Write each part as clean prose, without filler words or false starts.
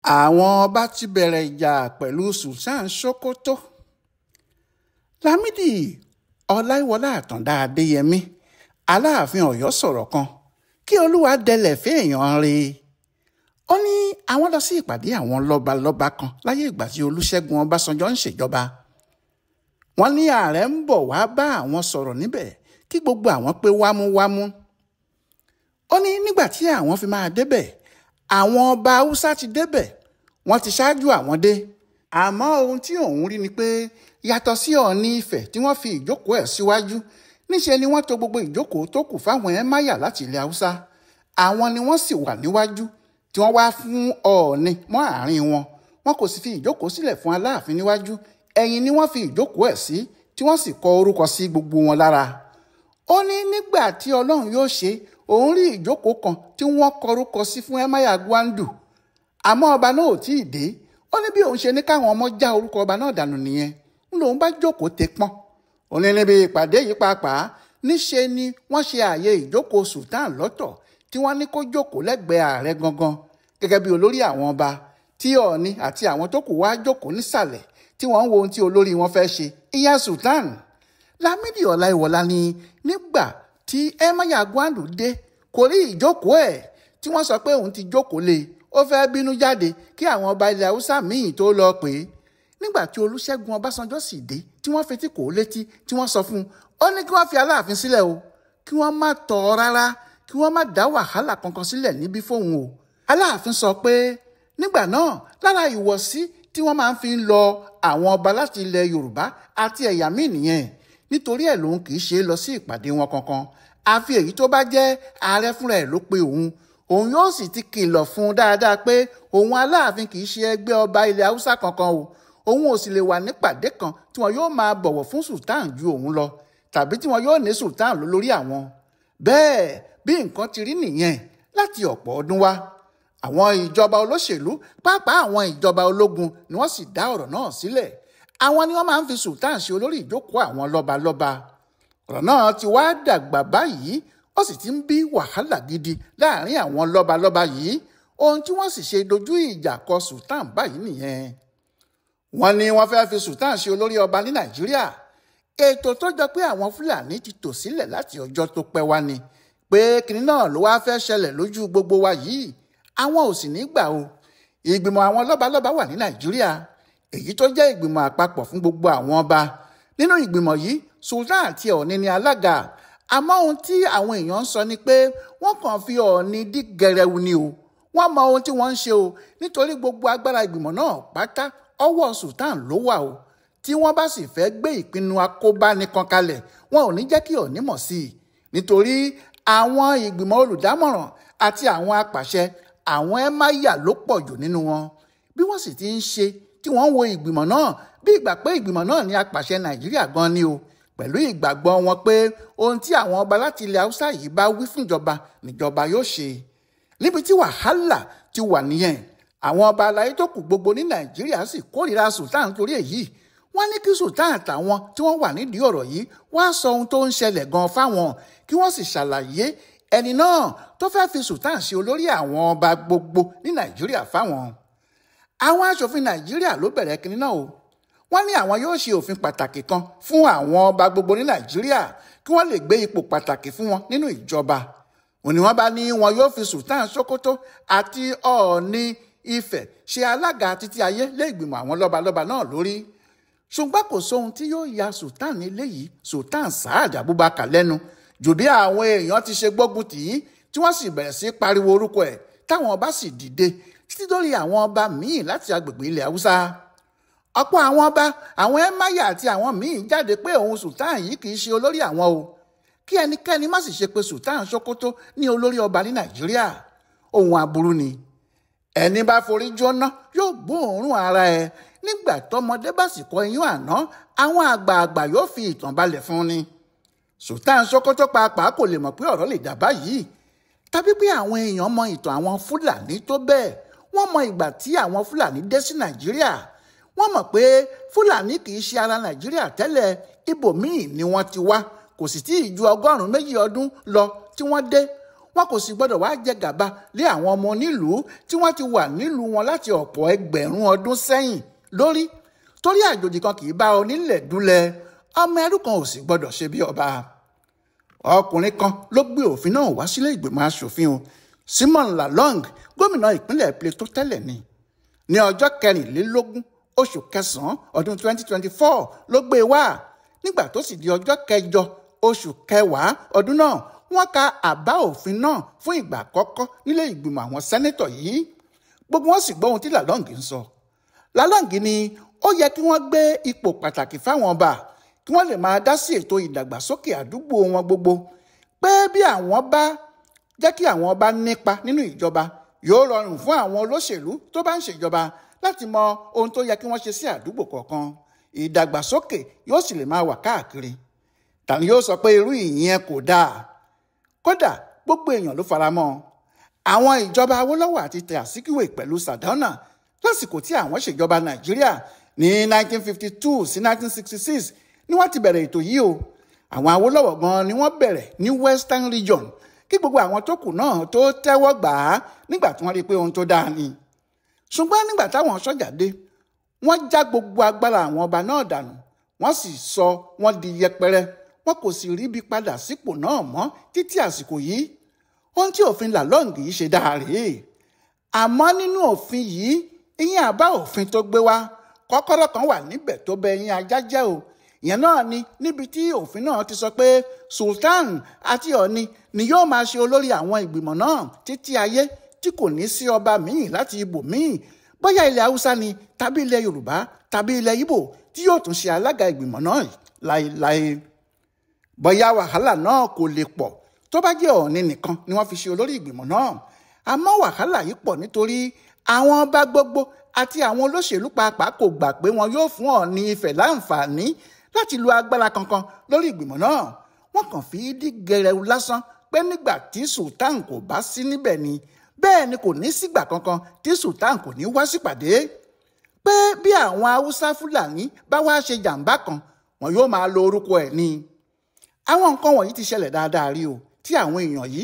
àwọn ọba ti bẹ̀rẹ̀ ìjà pẹ̀lú Sultan Sokoto. Lámídì Ọláyíwọlá Àtàndá Adéyẹmí Aláàfin Ọ̀yọ́ sọ̀rọ̀ kan kí Olúwa dẹlẹ̀ fẹ́ẹ̀yàn rẹ̀. Ó ní àwọn lọ sí ìpàdé àwọn lọ́balọ́ba kan láyé ìgbà tí Olúṣẹ́gun Ọbásanjọ́ ń ṣèjọba. Wọ́n ní ààrẹ ń bọ̀ wá bá àwọn sọ̀rọ̀ níbẹ̀ kí gbogbo àwọn pé wámúwámú. Ó ní nígbà tí àwọn fi máa débẹ̀ àwọn ọba Haúsá ti débẹ̀ wọ́n ti ṣáájú àwọn dé. Àmọ́ ohun tí òun rí ni pé yàtọ̀ sí Ọọ̀ni Ifẹ̀ tí wọ́n fi ìjókòó ẹ̀ síwájú, níṣe ni wọ́n tò gbogbo ìjókòó tó kù fáwọn ẹ̀máyà láti ilẹ̀ Haúsá. Àwọn ni wọ́n sì wà níwájú tí wọ́n wá fún Ọọ̀ni mọ́ àárín wọn. Wọn kò sì fi ìjókòó sílẹ̀ fún Aláàfin níwájú, ẹ̀yìn ni wọ́n fi ìjókòó ẹ̀ sí tí wọ́n sì kọ orúkọ sí gbogbo wọn lára. Ó ní nígbà tí Ọlọ́run yóò ṣe, òun rí ìjókòó kan tí wọ́n kọ orúkọ sí fún ẹ̀máyà Gwandu, àmọ́ ọba náà ò tíì dé. Ó ní bí òun ṣe ní káwọn ọmọ já orúkọ ọba náà dànù nìyẹn, ń lòun bá jókòó tẹ pọ́n. Ó ní níbi ìpàdé yìí pàápàá níṣe ni wọ́n ṣe ààyè ìjókòó Sultan lọ́tọ̀ tí wọ́n ní kó jókòó lẹ́gbẹ̀ẹ́ ààrẹ gangan gẹ́gẹ́ bí olórí àwọn ọba, tí Ọọ̀ni àti àwọn tó kù wá jókòó nísàlẹ̀ tí wọ́n ń wo ohun tí olórí wọn fẹ́ ṣe, ìyẹn Sultan. Lámídì Ọláyíwọlá ní nígbà tí ẹ̀máyà Gwandu dé kò rí ìjókòó ẹ̀ tí wọ́n sọ pé òun ti jókòó lé, ó fẹ́ bínú jáde kí àwọn ọba ilẹ̀ Haúsá míì tó lọ pè é. Nígbà tí Olúṣẹ́gun Ọbásanjọ́ sì dé tí wọ́n fetí kò létí tí wọ́n sọ fún un, ó ní kí wọ́n fi Aláàfin sílẹ̀ o, kí wọ́n má tọ̀ ọ́ rárá, kí wọ́n má dá wàhálà kankan sílẹ̀ níbí fóun o. Aláàfin sọ pé nígbà náà lára ìwọ̀sí tí wọ́n máa ń fi lọ àwọn ọba láti ilẹ̀ Yorùbá àti ẹ̀yà míì nìyẹn, nítorí ẹ̀ lòun kì í ṣe lọ sí ìpàdé wọn kankan, àfi èyí tó bá jẹ́ ààrẹ fúnra ẹ̀ ló pe òun yóò sì ti kìlọ̀ fún un dáadáa pé òun Aláàfin kì í ṣe ẹgbẹ́ ọba ilẹ̀ Haúsá kankan o, òun ò sì lè wà nípàdé kan tí wọn yóò máa bọ̀wọ̀ fún Sultan ju òun lọ, tàbí tí wọn yóò ní Sultan lórí àwọn. Bẹ́ẹ̀ bí nǹkan ti rí nìyẹn láti ọ̀pọ̀ ọdún wá. Àwọn ìjọba olóṣèlú pàápàá àwọn ìjọba ológun ni wọ́n sì dá ọ̀rọ̀ náà sílẹ̀. Àwọn ni wọ́n máa ń fi Sultan ṣe olórí ìjókòó àwọn lọ́balọ́ba. Ọ̀rọ̀ náà ti wá dàgbà báyìí, ó sì ti ń bí wàhálà gidi láàrin àwọn lọ́balọ́ba yìí. Ohun tí wọ́n sì ṣe dojú ìjà kọ Sultan báyìí nìyẹn. Wọ́n ní wọ́n fẹ́ fi Sultan ṣe olórí ọba ní Nàìjíríà. Ètò tó jọ pé àwọn Fúlàní ti tò sílẹ̀ láti ọjọ́ tó pẹ́ wá ni, pé kinní náà ló wá fẹ́ ṣẹlẹ̀ lójú gbogbo wa yìí. Àwọn ò sì ní gbà o. Ìgbìmọ̀ àwọn lọ́balọ́ba wà ní Nàìjíríà, èyí tó jẹ́ ìgbìmọ̀ àpapọ̀ fún gbogbo àwọn ọba. Nínú ìgbìmọ̀ yìí Sultan àti Ọọ̀ni ni alága. Àmọ́ ohun tí àwọn èèyàn ń sọ ni pé wọ́n kàn fi Ọọ̀ni dí gẹrẹwu ni o. Wọ́n mọ ohun tí wọ́n ń ṣe o, nítorí gbogbo agbára ìgbìmọ̀ náà pátá ọwọ́ Sultan ló wà o. Tí wọ́n bá sì fẹ́ gbé ìpinnu akóbánikan kalẹ̀, wọn ò ní jẹ́ kí Ọọ̀ni mọ̀ sí i, nítorí àwọn ìgbìmọ̀ olùdámọ̀ràn àti àwọn apàṣẹ àwọn ẹ̀máyà ló pọ̀ jù nínú wọn. Bí wọ́n sì ti ń ṣe tí wọ́n ń wo ìgbìmọ̀ náà bí ìgbà pé ìgbìmọ̀ náà ní apàṣẹ Nàìjíríà gan ni o, pẹ̀lú ìgbàgbọ́ wọn pé ohun tí àwọn ọba láti ilẹ̀ Haúsá yìí bá wí fún ìjọba níjọba yóò ṣe. Níbi tí wàhálà ti wà nìyẹn, àwọn ọba aláyé tó kù gbogbo ní Nàìjíríà sì kórìíra Sultan torí èyí. Wọ́n ní kí Sultan àtàwọn tí wọ́n wà nídìí ọ̀rọ̀ yìí wá sọ ohun tó ń ṣẹlẹ̀ gan fáwọn, kí wọ́n sì ṣàlàyé ẹni náà tó fẹ́ fi Sultan ṣe olórí àwọn ọba gbogbo ní Nàìjíríà fáwọn. Àwọn aṣòfin Nàìjíríà ló bẹ̀rẹ̀ kinní náà o. Wọ́n ní àwọn yóò ṣe òfin pàtàkì kan fún àwọn ọba gbogbo ní Nàìjíríà kí wọ́n lè gbé ipò pàtàkì fún wọn nínú ìjọba. Òní wọ́n bá ní wọn yóò fi Sultan Sokoto àti Ọọ̀ni Ifẹ̀ ṣe alága títí ayé lé ìgbìmọ̀ àwọn lọ́balọ́ba náà lórí. Ṣùgbọ́n kò sóhun tí yóò ya Sultan eléyìí Sultan Saad Abubakar lẹ́nu jù bí àwọn èèyàn ti ṣe gbógun tì í tí wọ́n sì bẹ̀rẹ̀ sí pariwo orúkọ ẹ̀, táwọn ọba sì dìde títí dórí àwọn ọba míì láti agbègbè ilẹ̀ Haúsá. Ọ̀pọ̀ àwọn ọba, àwọn ẹ̀máyà àti àwọn míì jáde pé òun Sultan yìí kì í ṣe olórí àwọn o, kí ẹnikẹ́ni má sì ṣe pé Sultan Sokoto ní olórí ọba ní Nàìjíríà. Ohun aburú ni. Ẹni bá forí jóná yóò gbóòórùn ara ẹ̀. Nígbà tọmọdé bá sì kọ iyún àná, àwọn àgbààgbà yóò fi ìtàn balẹ̀ fún ni. Sultan Sokoto pàápàá kò lè mọ̀ pé ọ̀rọ̀ lè dà báyìí, tàbí pé àwọn èèyàn mọ ìtàn àwọn Fúlàní tó bẹ́ẹ̀. Wọ́n mọ ìgbà tí àwọn Fúlàní dé sí Nàìjíríà. Wọ́n mọ̀ pé Fúlàní kì í ṣe ara Nàìjíríà tẹ́lẹ̀, ibòmíì ni wọ́n ti wá, kò sì tí ì ju 200 ọdún lọ tí wọ́n dé. wọn kò sì gbọdọ̀ wá jẹ gàba lé àwọn ọmọ onílùú tí wọ́n ti wà nílùú wọn láti ọ̀pọ̀ ẹgbẹ̀rún ọdún sẹ́yìn lórí, torí àjòjì kan kì í bá onílẹ̀ dúlẹ̀, ọmọ ẹrú kan ò sì gbọdọ̀ ṣe bí ọba. Ọkùnrin kan ló gbé òfin náà wá sílé ìgbìmọ̀ aṣòfin o, Simon Lalong, gómìnà ìpínlẹ̀ Plateau tẹ́lẹ̀ ni. Ní ọjọ́ 24 oṣù kẹsàn-án ọdún 2024 ló gbé e wá. Nígbà tó sì di ọjọ́ 8 oṣù kẹwàá ọdún náà, wọ́n ka àbá òfin náà fún ìgbà àkọ́kọ́ nílé ìgbìmọ̀ àwọn sẹ́nẹ́tọ̀ yìí. Gbogbo wọn sì gbọ́ ohun tí Lalong ń sọ. Lalong ní ó yẹ kí wọ́n gbé ipò pàtàkì fáwọn ọba kí wọ́n lè máa dá sí ètò ìdàgbàsókè àdúgbò wọn gbogbo, pé bí àwọn bá jẹ́ kí àwọn ọba nípa nínú ìjọba, yóò rọrùn fún àwọn olóṣèlú tó bá ń ṣèjọba láti mọ ohun tó yẹ kí wọ́n ṣe sí àdúgbò kọ̀ọ̀kan. Ìdàgbàsókè yóò sì lè máa wà káàkiri. Tàní yóò sọ pé irú ìyẹn kò dáa? Kódà gbogbo èèyàn ló fara mọ́. Àwọn ìjọba Awólọ́wọ̀ àti Azikiwe pẹ̀lú Sardauna lásìkò tí àwọn ṣèjọba Nàìjíríà ní 1952 sí 1966 ni wọ́n ti bẹ̀rẹ̀ ètò yìí o. Àwọn Awólọ́wọ̀ gan ni wọ́n bẹ̀rẹ̀ ní Western Region kí gbogbo àwọn tó kù náà tó tẹ́wọ́ gbà á nígbà tí wọ́n rí pé ohun tó dáa ni. Ṣùgbọ́n nígbà táwọn sọ́jà dé, wọ́n já gbogbo agbára àwọn ọba náà dànù, wọ́n sì sọ wọ́n di yẹpẹrẹ, wọn kò sì ríbi padà sípò náà mọ́ títí àsìkò yìí. Ohun tí òfin Lalong yìí ṣe dáa rèé. Àmọ́ nínú òfin yìí, ìyẹn àbá òfin tó gbé wá, kọ́kọ́rọ́ kan wà níbẹ̀ tó bẹ ẹyin ajá jẹ́ o. Ìyẹn náà ni níbi tí òfin náà ti sọ pé Sultan àti Ọọ̀ni ni yóò máa ṣe olórí àwọn ìgbìmọ̀ náà títí ayé, tí kò ní sí ọba míì láti ibòmíì, bóyá ilẹ̀ Haúsá ni tàbí ilẹ̀ Yorùbá tàbí ilẹ̀ Ìgbò, tí yóò tún ṣe alága ìgbìmọ̀ náà láéláé. Bóyá wàhálà náà kò lè pọ̀ tó bá jẹ́ Ọọ̀ni nìkan ni wọ́n fi ṣe olórí ìgbìmọ̀ náà. Àmọ́ wàhálà yìí pọ̀ nítorí àwọn ọba gbogbo àti àwọn olóṣèlú pàápàá kò gbà pé wọn yóò fún Ọọ̀ni Ifẹ̀ láǹfààní láti lo agbára kankan lórí ìgbìmọ̀ náà. Wọ́n kàn fi dí gẹrẹwu lásán pé nígbà tí Sultan kò bá sí níbẹ̀ ni, bẹ́ẹ̀ ni kò ní sígbà kankan tí Sultan kò ní wá sípàdé. Pé bí àwọn Haúsá Fúlàní bá wá ṣe jàǹbá kan, wọn yóò máa lo orúkọ ẹ̀ ni. Àwọn nǹkan wọ̀nyí ti ṣẹlẹ̀ dáadáa rí o, tí àwọn èèyàn yìí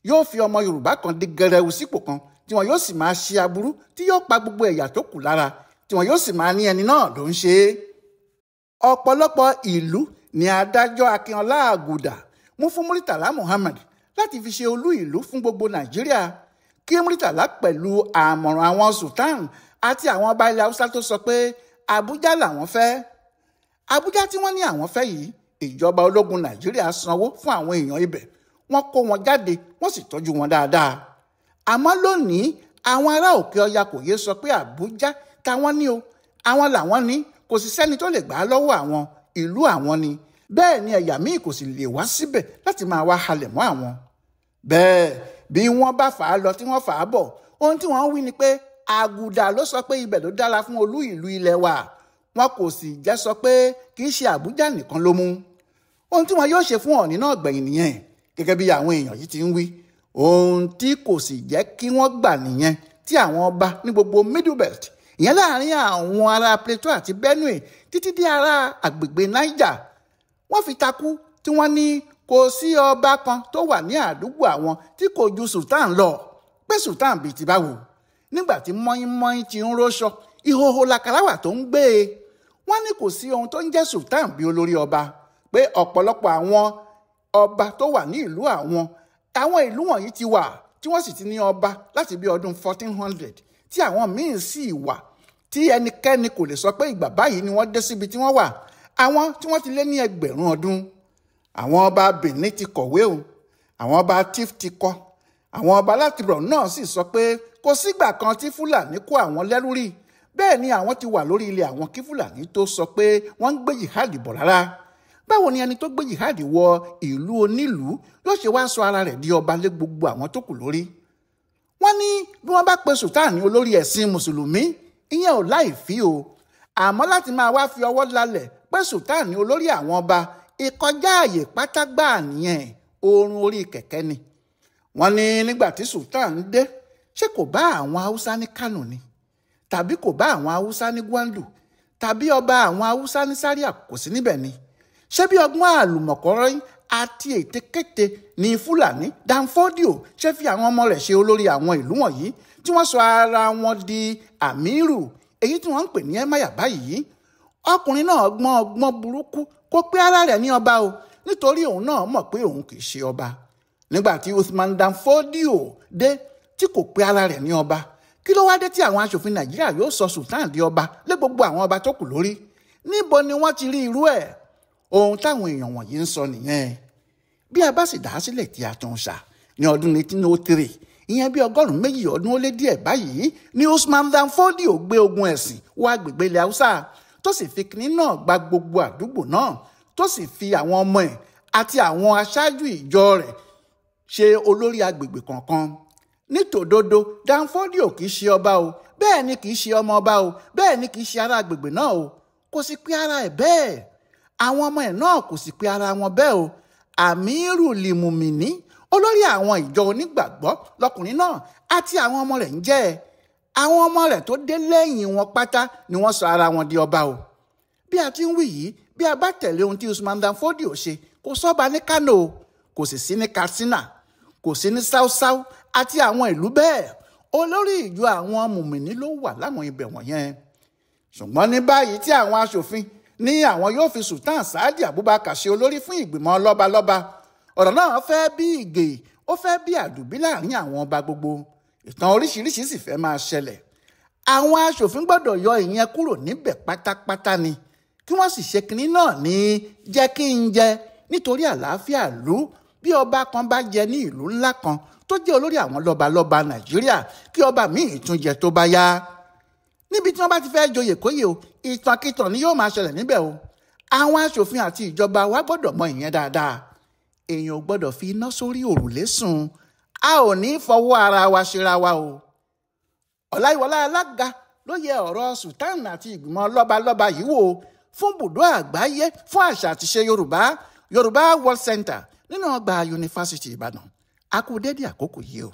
yóò fi ọmọ Yorùbá kan di gẹrẹwu sípò kan, tí wọn yóò sì máa ṣe aburú tí yóò pa gbogbo ẹ̀yà tó kù lára, tí wọn yóò sì máa ní ẹni náà ló ń ṣe é. Ọ̀pọ̀lọpọ̀ ìlú ni adájọ́ Akínọlá Àgùdà mú fún Murtala Muhammed láti fi ṣe olú ìlú fún gbogbo Nàìjíríà, kí Murtala pẹ̀lú àmọ̀ràn àwọn Sultan àti àwọn ọba ilẹ̀ Haúsá tó sọ pé Àbújá làwọn fẹ́. Àbújá tí wọ́n ní àwọn fẹ́ yìí, ìjọba ológun Nàìjíríà sanwó fún àwọn èèyàn ibẹ̀, wọ́n kó wọn jáde, wọ́n sì tọ́jú wọn dáadáa. Àmọ́ lónìí, àwọn ará Òkè Ọya kò yé sọ pé Àbújá táwọn ní o, àwọn làwọn ní, kò sì sẹ́ni tó lè gbà á lọ́wọ́ àwọn, ìlú àwọn ni. Bẹ́ẹ̀ ni ẹ̀yà míì kò sì lè wá síbẹ̀ láti máa wá halẹ̀ mọ́ àwọn. Bẹ́ẹ̀ bí wọ́n bá fà á lọ tí wọ́n fà á bọ̀, ohun tí wọ́n wí ni pé Àgùdà ló sọ pé ibẹ̀ ló dára fún olú ìlú ilẹ̀ wa. Wọn kò sì jẹ́ sọ pé kì í ṣe Àbújá nìkan ló mú. Ohun tí wọn yóò ṣe fún Ọọ̀ni náà gbẹ̀yìn nìyẹn, gẹ́gẹ́ bí àwọn èèyàn yìí ti ń wí. Ohun tí kò sì jẹ́ kí wọ́n gbà nìyẹn tí àwọn ọba ní gbogbo Middle Belt, ìyẹn láàrin àwọn ará Plateau àti Benue títí dé ará àgbègbè Niger, wọ́n fi takú tí wọ́n ní kò sí ọba kan tó wà ní àdúgbò àwọn tí kò ju Sultan lọ. Pé Sultan bíi ti báwo? Nígbà tí mọ́ínmọ́ín ti ń róṣọ, ìhòhò làkàràwà tó ń gbé e. Wọ́n ní kò sí ohun tó ń jẹ́ Sultan bí olórí ọba, pé ọ̀pọ̀lọpọ̀ àwọn ọba tó wà ní ìlú àwọn ìlú wọ̀nyí ti wà tí wọ́n sì ti ní ọba láti bí ọdún 1400, tí àwọn míì sì wà tí ẹnikẹ́ni kò lè sọ pé ìgbà báyìí ni wọ́n dé síbi tí wọ́n wà, àwọn tí wọ́n ti lé ní ẹgbẹ̀rún ọdún. Àwọn ọba Benin ti kọ̀wé o, àwọn ọba Tif ti kọ, àwọn ọba láti Borno náà sì sọ pé kò sígbà kan tí Fúlàní kó àwọn lẹ́rú rí, bẹ́ẹ̀ ni àwọn ti wà lórí ilẹ̀ àwọn kí Fúlàní tó sọ pé wọ́n ń gbé jihad bọ̀ rárá. Báwo ni ẹni tó gbé jihad wọ ìlú onílùú yóò ṣe wá sọ ara rẹ̀ di ọba lé gbogbo àwọn tó kù lórí? Wọ́n ní bí wọ́n bá pe Sultan ní olórí ẹ̀sìn Mùsùlùmí, ìyẹn ò láì fí o. Àmọ́ láti máa wá fi ọwọ́ lálẹ̀ pé Sultan ní olórí àwọn ọba, ìkọjá àyè pátágbà nìyẹn, oorun orí kẹ̀kẹ́ ni. Wọ́n ní nígbà tí Sultan dé, ṣé kò bá àwọn Haúsá ní Kánò ni? Tàbí kò bá àwọn Haúsá ní Gwandu? Tàbí ọba àwọn Haúsá ní Zaria kò sí níbẹ̀ ni? Ṣé bí ọgbọ́n àlùmọ̀kọ́rọ́ àti ètekéte ní Fúlàní Danfodio ṣe fi àwọn ọmọ rẹ̀ ṣe olórí àwọn ìlú wọ̀nyí tí wọ́n sọ ara wọn di àmírù èyí tí wọ́n ń pè ní ẹ̀máyà báyìí. Ọkùnrin náà gbọ́n ọgbọ́n burúkú kó pé ara rẹ̀ ní ọba o nítorí òun náà mọ̀ pé òun kì í ṣe ọba. Nígbà tí Usman Danfodio dé tí kò pé ara rẹ̀ ní ọba, kí ló wá dé tí àwọn aṣòfin Nàìjíríà yóò sọ Sultan di ọba lé gbogbo àwọn ọba tó kù lórí? Níbo ni wọ́n ti rí irú ẹ̀? Ohun táwọn èèyàn wọ̀nyí ń sọ nìyẹn. Bí a bá sì dá sílẹ̀ tí a tún ṣà ní ọdún 1803, ìyẹn bí 200 ọdún ó lé díẹ̀ báyìí, ni Usman Danfodio gbé ogun ẹ̀sìn wọ agbègbè ilẹ̀ Haúsá tó sì fi kinní náà gba gbogbo àdúgbò náà, tó sì fi àwọn ọmọ ẹ̀ àti àwọn aṣáájú ìjọ rẹ̀ ṣe olórí agbègbè kọ̀ọ̀kan. Nítòdodo, Danfodio kì í ṣe ọba o, bẹ́ẹ̀ ni kì í ṣe ọmọ ọba o, bẹ́ẹ̀ ni kì í ṣe ará agbègbè náà o, kò sì pé ara ẹ̀ bẹ́ẹ̀. Àwọn ọmọ ẹ̀ náà kò sì pé ara wọn bẹ́ẹ̀ o. Àmírù lìmùmìní, olórí àwọn ìjọ onígbàgbọ́ lọkùnrin náà àti àwọn ọmọ rẹ̀ ń jẹ́. Àwọn ọmọ rẹ̀ tó dé lẹ́yìn wọn pátá ni wọ́n sọ ara wọn di ọba o. Bí a ti ń wí yìí, bí a bá tẹ̀lé ohun tí Usman Danfodio ṣe, kò sọ́ba ní Kano, kò sì sí ní Katsina, kò sí ní Sáúsáú àti àwọn ìlú bẹ́ẹ̀. Olórí ìjọ àwọn mùmìnì ló wà láwọn ibẹ̀ wọ̀nyẹn. Ṣùgbọ́n ní báyìí tí àwọn aṣòfin ní àwọn yóò fi Sultan Saadi Abubakar ṣe olórí fún ìgbìmọ̀ lọ́balọ́ba, ọ̀rọ̀ náà fẹ́ bí ìgè, ó fẹ́ bí àdùbí láàrin àwọn ọba gbogbo. Ìtàn oríṣiríṣi sì fẹ́ máa ṣẹlẹ̀. Àwọn aṣòfin gbọ́dọ̀ yọ ìyẹn kúrò níbẹ̀ pátápátá ni, kí wọ́n sì ṣe kinní náà ní jẹ́ kí n jẹ nítorí àlàáfíà ìlú. Bí ọba kan bá jẹ ní ìlú ńlá kan tó jẹ́ olórí àwọn lọ́balọ́ba Nàìjíríà, kí ọba míì tún jẹ tó bá yá. Níbi tí wọ́n bá ti fẹ́ joyè kóyè o, ìtànkìtàn ni yóò máa ṣẹlẹ̀ níbẹ̀ o. Àwọn aṣòfin àti ìjọba wa gbọ́dọ̀ mọ ìyẹn dáadáa. Èèyàn ò gbọ́dọ̀ fi iná sórí òrùlé sùn. A ò ní fọwọ́ ara wa ṣera wa o. Ọláyíwọlá alága ló yẹ ọ̀rọ̀ Sultan àti ìgbìmọ̀ lọ́balọ́ba yìí wò fún bùdó àgbáyé fún àṣà àti ṣe Yorùbá World Center nínú ọgbà Yunifásítì Ìbàdàn. A kú dédé àkókò yìí o.